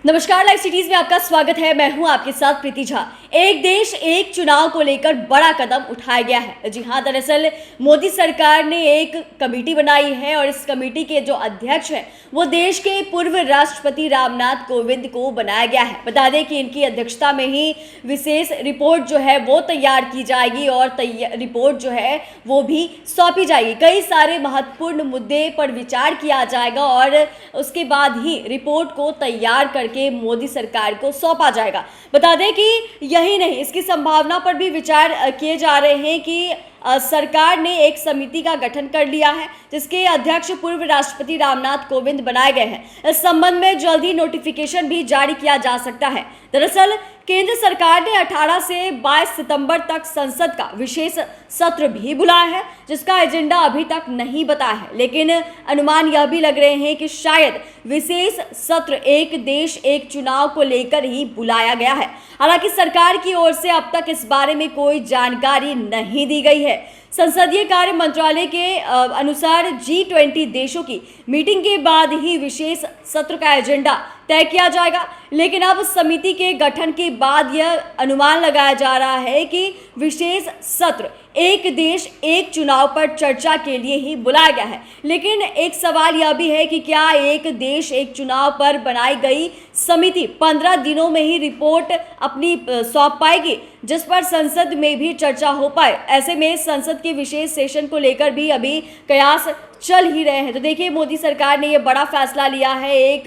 नमस्कार, live cities में आपका स्वागत है। मैं हूं आपके साथ प्रीति झा। एक देश एक चुनाव को लेकर बड़ा कदम उठाया गया है। जी हां, दरअसल मोदी सरकार ने एक कमेटी बनाई है और इस कमेटी के जो अध्यक्ष हैं वो देश के पूर्व राष्ट्रपति रामनाथ कोविंद को बनाया गया है। बता दें कि इनकी अध्यक्षता में ही विशेष रिपोर्ट जो है वो तैयार की जाएगी और रिपोर्ट जो है वो भी सौंपी जाएगी। कई सारे महत्वपूर्ण मुद्दे पर विचार किया जाएगा और उसके बाद ही रिपोर्ट को तैयार करके मोदी सरकार को सौंपा जाएगा। बता दें कि यही नहीं, इसकी संभावना पर भी विचार किए जा रहे हैं कि सरकार ने एक समिति का गठन कर लिया है जिसके अध्यक्ष पूर्व राष्ट्रपति रामनाथ कोविंद बनाए गए हैं। इस संबंध में जल्द ही नोटिफिकेशन भी जारी किया जा सकता है। दरअसल केंद्र सरकार ने 18 से 22 सितंबर तक संसद का विशेष सत्र भी बुलाया है जिसका एजेंडा अभी तक नहीं बताया है, लेकिन अनुमान यह भी लग रहे हैं कि शायद विशेष सत्र एक देश एक चुनाव को लेकर ही बुलाया गया है। हालांकि सरकार की ओर से अब तक इस बारे में कोई जानकारी नहीं दी गई है। संसदीय कार्य मंत्रालय के अनुसार G20 देशों की मीटिंग के बाद ही विशेष सत्र का एजेंडा तय किया जाएगा, लेकिन अब समिति के गठन के बाद यह अनुमान लगाया जा रहा है कि विशेष सत्र एक देश एक चुनाव पर चर्चा के लिए ही बुलाया गया है। लेकिन एक सवाल यह भी है कि क्या एक देश एक चुनाव पर बनाई गई समिति 15 दिनों में ही रिपोर्ट अपनी सौंप पाएगी जिस पर संसद में भी चर्चा हो पाए। ऐसे में संसद के विशेष सेशन को लेकर भी अभी कयास चल ही रहे हैं। तो देखिए, मोदी सरकार ने यह बड़ा फैसला लिया है। एक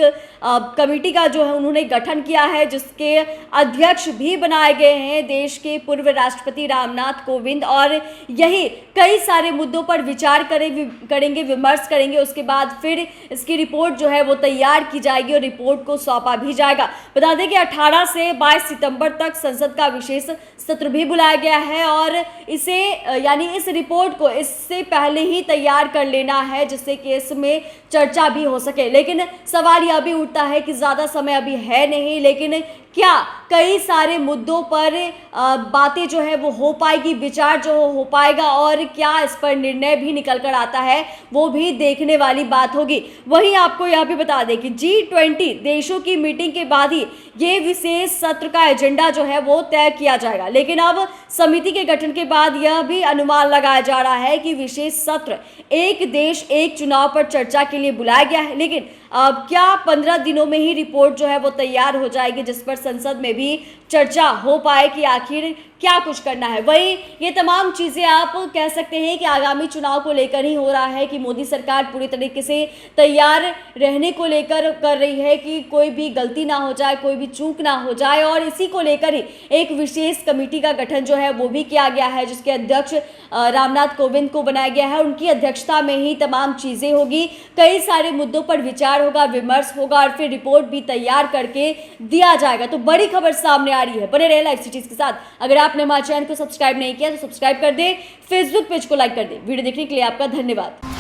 कमेटी का जो है उन्होंने गठन किया है जिसके अध्यक्ष भी बनाए गए हैं देश के पूर्व राष्ट्रपति रामनाथ कोविंद, और यही कई सारे मुद्दों पर विचार करेंगे, विमर्श करेंगे। उसके बाद फिर इसकी रिपोर्ट जो है वो तैयार की जाएगी और रिपोर्ट को सौंपा भी जाएगा। बता दें कि 18 से 22 सितंबर तक संसद का विशेष सत्र भी बुलाया गया है और इसे यानी इस रिपोर्ट को इससे पहले ही तैयार कर लेना है जिससे कि इसमें चर्चा भी हो सके। लेकिन सवाल यह भी उठता है कि ज़्यादा समय अभी है नहीं, लेकिन क्या कई सारे मुद्दों पर बातें जो है वो हो पाएगी, विचार जो हो पाएगा, और क्या इस पर निर्णय भी निकल कर आता है वो भी देखने वाली बात होगी। वहीं आपको यह भी बता दें कि G20 देशों की मीटिंग के बाद ही ये विशेष सत्र का एजेंडा जो है वो तय किया जाएगा। लेकिन अब समिति के गठन के बाद यह भी अनुमान लगाया जा रहा है कि विशेष सत्र एक देश एक चुनाव पर चर्चा के लिए बुलाया गया है, लेकिन क्या 15 दिनों में ही रिपोर्ट जो है वो तैयार हो जाएगी जिस पर संसद में भी चर्चा हो पाए कि आखिर क्या कुछ करना है। वही ये तमाम चीज़ें आप कह सकते हैं कि आगामी चुनाव को लेकर ही हो रहा है कि मोदी सरकार पूरी तरीके से तैयार रहने को लेकर कर रही है कि कोई भी गलती ना हो जाए, कोई भी चूक ना हो जाए, और इसी को लेकर ही एक विशेष कमेटी का गठन जो है वो भी किया गया है जिसके अध्यक्ष रामनाथ कोविंद को बनाया गया है। उनकी अध्यक्षता में ही तमाम चीज़ें होगी, कई सारे मुद्दों पर विचार होगा, विमर्श होगा और फिर रिपोर्ट भी तैयार करके दिया जाएगा। तो बड़ी खबर सामने आ रही है। बने रहे लाइव सिटीज के साथ। अगर आपने हमारे चैनल को सब्सक्राइब नहीं किया तो सब्सक्राइब कर दे, फेसबुक पेज को लाइक कर दे। वीडियो देखने के लिए आपका धन्यवाद।